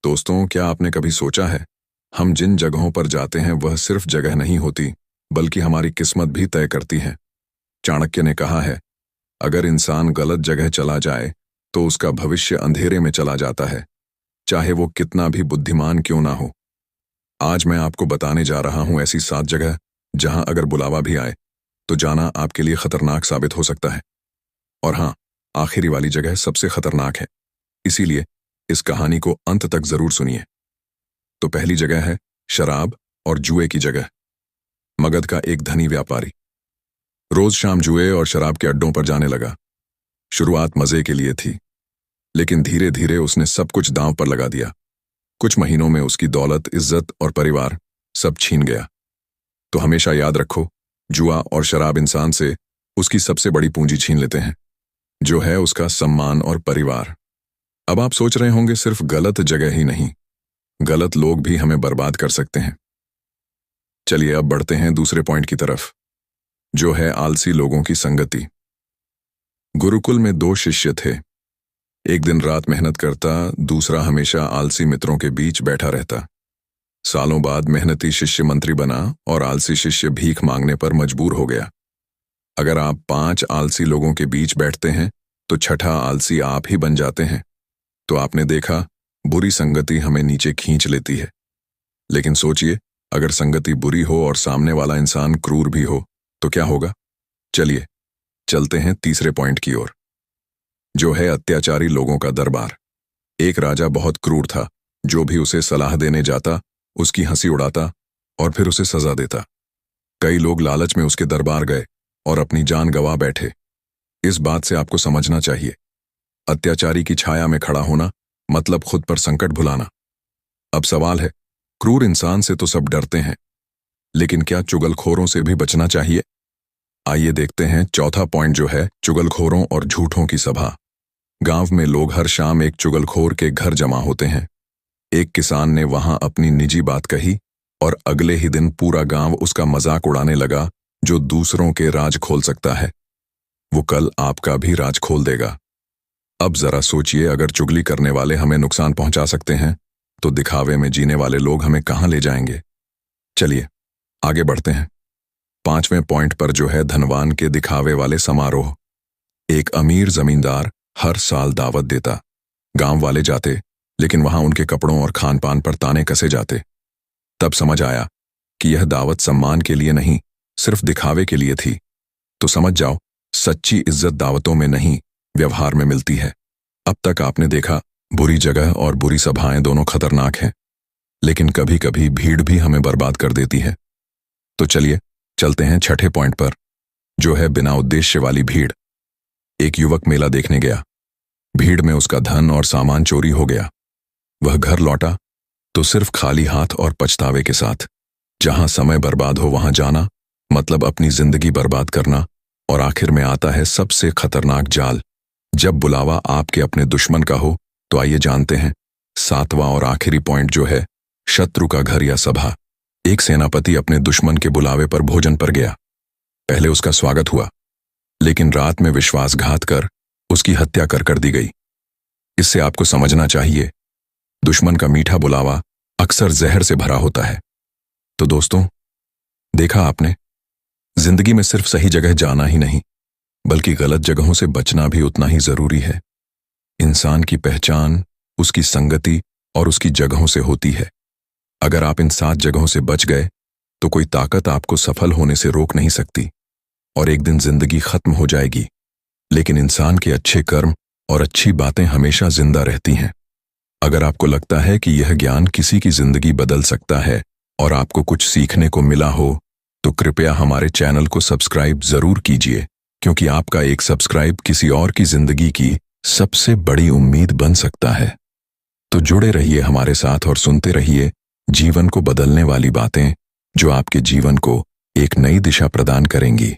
दोस्तों, क्या आपने कभी सोचा है, हम जिन जगहों पर जाते हैं वह सिर्फ जगह नहीं होती, बल्कि हमारी किस्मत भी तय करती है। चाणक्य ने कहा है, अगर इंसान गलत जगह चला जाए तो उसका भविष्य अंधेरे में चला जाता है, चाहे वो कितना भी बुद्धिमान क्यों ना हो। आज मैं आपको बताने जा रहा हूं ऐसी 7 जगह जहां अगर बुलावा भी आए तो जाना आपके लिए खतरनाक साबित हो सकता है। और हाँ, आखिरी वाली जगह सबसे खतरनाक है, इसीलिए इस कहानी को अंत तक जरूर सुनिए। तो पहली जगह है शराब और जुए की जगह। मगध का एक धनी व्यापारी रोज शाम जुए और शराब के अड्डों पर जाने लगा। शुरुआत मजे के लिए थी, लेकिन धीरे धीरे उसने सब कुछ दांव पर लगा दिया। कुछ महीनों में उसकी दौलत, इज्जत और परिवार सब छीन गया। तो हमेशा याद रखो, जुआ और शराब इंसान से उसकी सबसे बड़ी पूंजी छीन लेते हैं, जो है उसका सम्मान और परिवार। अब आप सोच रहे होंगे, सिर्फ गलत जगह ही नहीं, गलत लोग भी हमें बर्बाद कर सकते हैं। चलिए अब बढ़ते हैं दूसरे पॉइंट की तरफ, जो है आलसी लोगों की संगति। गुरुकुल में 2 शिष्य थे। एक दिन रात मेहनत करता, दूसरा हमेशा आलसी मित्रों के बीच बैठा रहता। सालों बाद मेहनती शिष्य मंत्री बना और आलसी शिष्य भीख मांगने पर मजबूर हो गया। अगर आप 5 आलसी लोगों के बीच बैठते हैं तो छठा आलसी आप ही बन जाते हैं। तो आपने देखा, बुरी संगति हमें नीचे खींच लेती है। लेकिन सोचिए, अगर संगति बुरी हो और सामने वाला इंसान क्रूर भी हो तो क्या होगा। चलिए चलते हैं तीसरे पॉइंट की ओर, जो है अत्याचारी लोगों का दरबार। एक राजा बहुत क्रूर था, जो भी उसे सलाह देने जाता उसकी हंसी उड़ाता और फिर उसे सजा देता। कई लोग लालच में उसके दरबार गए और अपनी जान गंवा बैठे। इस बात से आपको समझना चाहिए, अत्याचारी की छाया में खड़ा होना मतलब खुद पर संकट भुलाना। अब सवाल है, क्रूर इंसान से तो सब डरते हैं, लेकिन क्या चुगलखोरों से भी बचना चाहिए? आइए देखते हैं चौथा पॉइंट, जो है चुगलखोरों और झूठों की सभा। गांव में लोग हर शाम एक चुगलखोर के घर जमा होते हैं। एक किसान ने वहां अपनी निजी बात कही और अगले ही दिन पूरा गांव उसका मजाक उड़ाने लगा। जो दूसरों के राज खोल सकता है, वो कल आपका भी राज खोल देगा। अब जरा सोचिए, अगर चुगली करने वाले हमें नुकसान पहुंचा सकते हैं तो दिखावे में जीने वाले लोग हमें कहां ले जाएंगे। चलिए आगे बढ़ते हैं 5वें पॉइंट पर, जो है धनवान के दिखावे वाले समारोह। एक अमीर जमींदार हर साल दावत देता। गांव वाले जाते, लेकिन वहां उनके कपड़ों और खान पान पर ताने कसे जाते। तब समझ आया कि यह दावत सम्मान के लिए नहीं, सिर्फ दिखावे के लिए थी। तो समझ जाओ, सच्ची इज्जत दावतों में नहीं, व्यवहार में मिलती है। अब तक आपने देखा, बुरी जगह और बुरी सभाएं दोनों खतरनाक हैं, लेकिन कभी कभी भीड़ भी हमें बर्बाद कर देती है। तो चलिए चलते हैं छठे पॉइंट पर, जो है बिना उद्देश्य वाली भीड़। एक युवक मेला देखने गया। भीड़ में उसका धन और सामान चोरी हो गया। वह घर लौटा तो सिर्फ खाली हाथ और पछतावे के साथ। जहां समय बर्बाद हो वहां जाना मतलब अपनी जिंदगी बर्बाद करना। और आखिर में आता है सबसे खतरनाक जाल, जब बुलावा आपके अपने दुश्मन का हो। तो आइए जानते हैं 7वां और आखिरी पॉइंट, जो है शत्रु का घर या सभा। एक सेनापति अपने दुश्मन के बुलावे पर भोजन पर गया। पहले उसका स्वागत हुआ, लेकिन रात में विश्वासघात कर उसकी हत्या कर दी गई। इससे आपको समझना चाहिए, दुश्मन का मीठा बुलावा अक्सर जहर से भरा होता है। तो दोस्तों, देखा आपने, जिंदगी में सिर्फ सही जगह जाना ही नहीं, बल्कि गलत जगहों से बचना भी उतना ही जरूरी है। इंसान की पहचान उसकी संगति और उसकी जगहों से होती है। अगर आप इन 7 जगहों से बच गए तो कोई ताकत आपको सफल होने से रोक नहीं सकती, और एक दिन जिंदगी खत्म हो जाएगी, लेकिन इंसान के अच्छे कर्म और अच्छी बातें हमेशा जिंदा रहती हैं। अगर आपको लगता है कि यह ज्ञान किसी की जिंदगी बदल सकता है और आपको कुछ सीखने को मिला हो, तो कृपया हमारे चैनल को सब्सक्राइब जरूर कीजिए, क्योंकि आपका एक सब्सक्राइब किसी और की जिंदगी की सबसे बड़ी उम्मीद बन सकता है। तो जुड़े रहिए हमारे साथ और सुनते रहिए जीवन को बदलने वाली बातें, जो आपके जीवन को एक नई दिशा प्रदान करेंगी।